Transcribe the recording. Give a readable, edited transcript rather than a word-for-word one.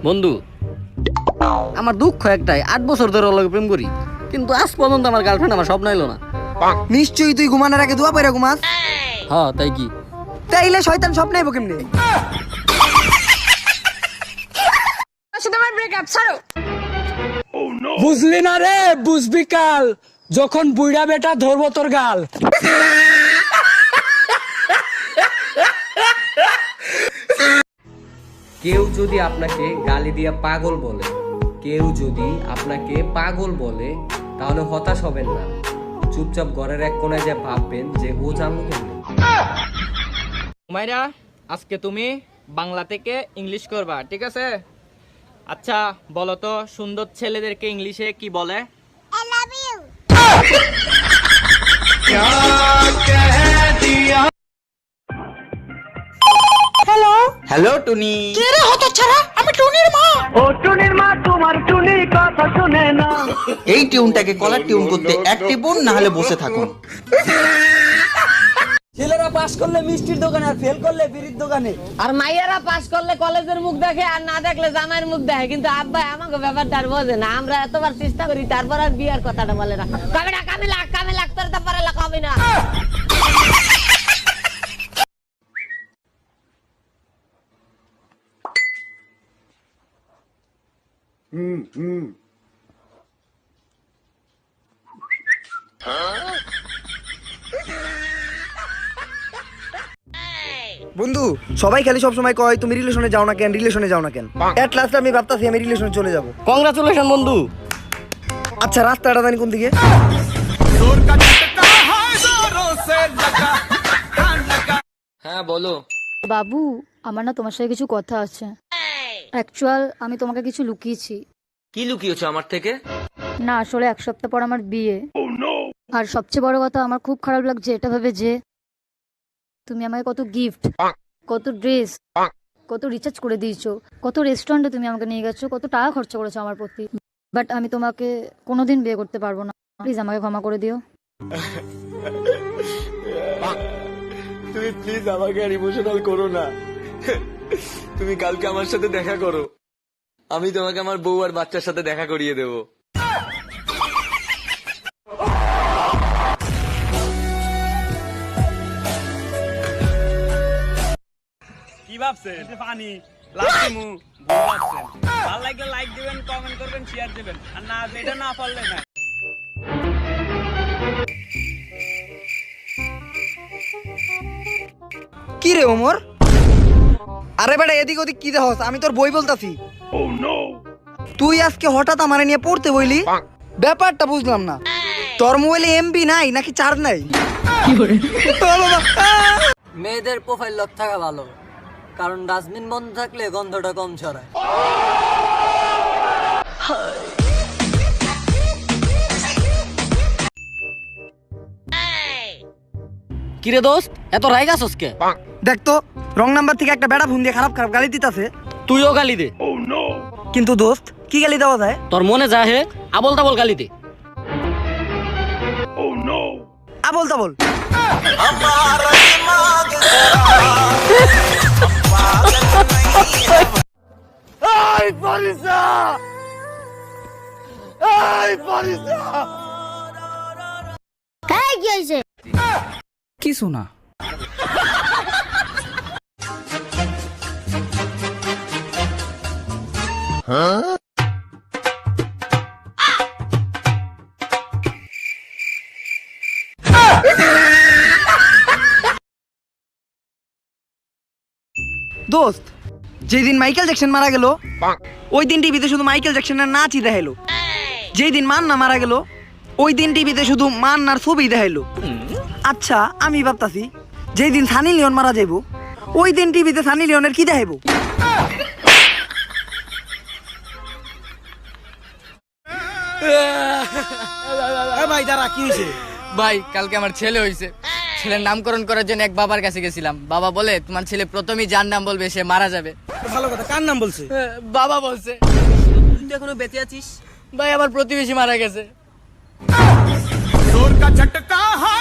বন্ধু, আমার দুঃখ একটাই, 8 বছর ধরে ওর লগে প্রেম করি, কিন্তু আজ পর্যন্ত আমার গার্লফ্রেন্ড আমার স্বপ্ন এলো না। নিশ্চয়ই তুই ঘুমানোর আগে দোয়া পড়ে ঘুমাস। হ্যাঁ, তাই কি? তাইলে শয়তান স্বপ্ন আইবো কেমনে? বুঝলি না রে, বুঝবি কাল যখন বুইড়া বেটা ধরবো তোর গাল। কেউ যদি আপনাকে গালি দিয়ে পাগল বলে, কেউ যদি আপনাকে পাগল বলে, তাহলে হতাশ হবেন না। চুপচাপ ঘরের এক কোনায় যে ভাববেন যে ও জানলো কেমনে। উমাইরা, আজকে তুমি বাংলা থেকে ইংলিশ করবা, ঠিক আছে? আচ্ছা বলো তো, সুন্দর ছেলেদেরকে ইংলিশে কি বলে? হ্যালো টুনি। এই টিউনটাকে কলার টিউন করতে এক টিপুন, না হলে বসে থাকুন। ছেলেরা পাস করলে মিষ্টির দোকানে, আর ফেল করলে বিড়ির দোকানে। আর মাইয়ারা পাস করলে কলেজের মুখ দেখে, আর না দেখলে জামাইয়ের মুখ দেখে। কিন্তু আব্বা আমাকে ব্যাপারটা আর বোঝে না। আমরা এতবার চেষ্টা করি, তারপর আর বিয়ার কথাটা বলে না। কবে না কামে লাগ তোর তো পারে কবে না। বন্ধু, সবাই খালি সব সময় কয় তুমি রিলেশনে যাও না কেন, রিলেশনে যাও না কেন। এট লাস্ট আমি ভাবতাছি আমি রিলেশনে চলে যাব। কংগ্রাচুলেশন বন্ধু। আচ্ছা, রাস্তাটা জানি কোন দিকে? হ্যাঁ বলো। বাবু, আমার না তোমার সাথে কিছু কথা আছে। অ্যাকচুয়াল আমি তোমাকে কিছু লুকিয়েছি। কি লুকিয়েছো আমার থেকে? না, আসলে 1 সপ্তাহ পর আমার বিয়ে। আর সবচেয়ে বড় কথা, আমার খুব খারাপ লাগছে এটা ভেবে যে তুমি আমাকে কত গিফট, কত ড্রেস, কত রিচার্জ করে দিয়েছো, কত রেস্টুরেন্টে তুমি আমাকে নিয়ে গেছো, কত টাকা খরচা করেছো আমার প্রতি। বাট আমি তোমাকে কোনোদিন বিয়ে করতে পারবো না। প্লিজ আমাকে ক্ষমা করে দিও। তুমি প্লিজ আমাকে আর ইমোশনাল করো না। তুমি কালকে আমার সাথে দেখা করো, আমি তোমাকে আমার বউ আর বাচ্চার সাথে দেখা করিয়ে দেবো। কি ভাবছেন? পানি লাগমু ভুল ভাবছেন। ভালো লাগলে লাইক দিবেন, কমেন্ট করবেন, শেয়ার দিবেন, আর না এটা না পারলে না। কি রে ওমর? আরে বেটা, এদিক ওদিক কি দেখছ? আমি তোর বই বলতাছি। তুই আজকে হঠাৎ আমারে নিয়ে পড়তে বইলি, ব্যাপারটা বুঝলাম না। তোর মোবাইলে এমবি নাই নাকি চার্জ নাই? মেয়েদের প্রোফাইল লক থাকা ভালো, কারণ ডাস্টবিন বন্ধ থাকলে গন্ধটা কম ছড়ায়। কিরে দোস্ত, এত রাগ আছস কে? দেখ তো, রং নাম্বার থেকে একটা বেড়া ফোন দিয়ে খারাপ খারাপ গালি দিতাছে। তুইও গালি দে। কিন্তু দোস্ত, কি গালি দেওয়া যায়? তোর মনে যা হে আবল তাবল গালি দে। আবল তাবল। কি হয়েছে? কিছু না। দোস্ত, যেদিন মাইকেল জ্যাকসন মারা গেল, ওই দিন টিভিতে শুধু মাইকেল জ্যাকসনের নাচই দেখাইলো। যেই দিন মান্না মারা গেল, ওই দিন টিভিতে শুধু মান্নার ছবি দেখাইলো। আচ্ছা, আমি ভাবতাছি যেই দিন সানি লিওন মারা যাইব, ওই দিন টিভিতে সানি লিওনের কি দেখাইব? ভাই দাঁড়া, কি হয়েছে? ভাই, কালকে আমার ছেলে হয়েছে। ছেলের নামকরণ করার জন্য এক বাবার কাছে গেছিলাম। বাবা বলে তোমার ছেলে প্রথমেই যার নাম বলবে সে মারা যাবে। ভালো কথা, কার নাম বলছে? বাবা বলছে। তুই এখনো বেঁচে আছিস? ভাই, আমার প্রতিবেশী মারা গেছে। जोर का झटका है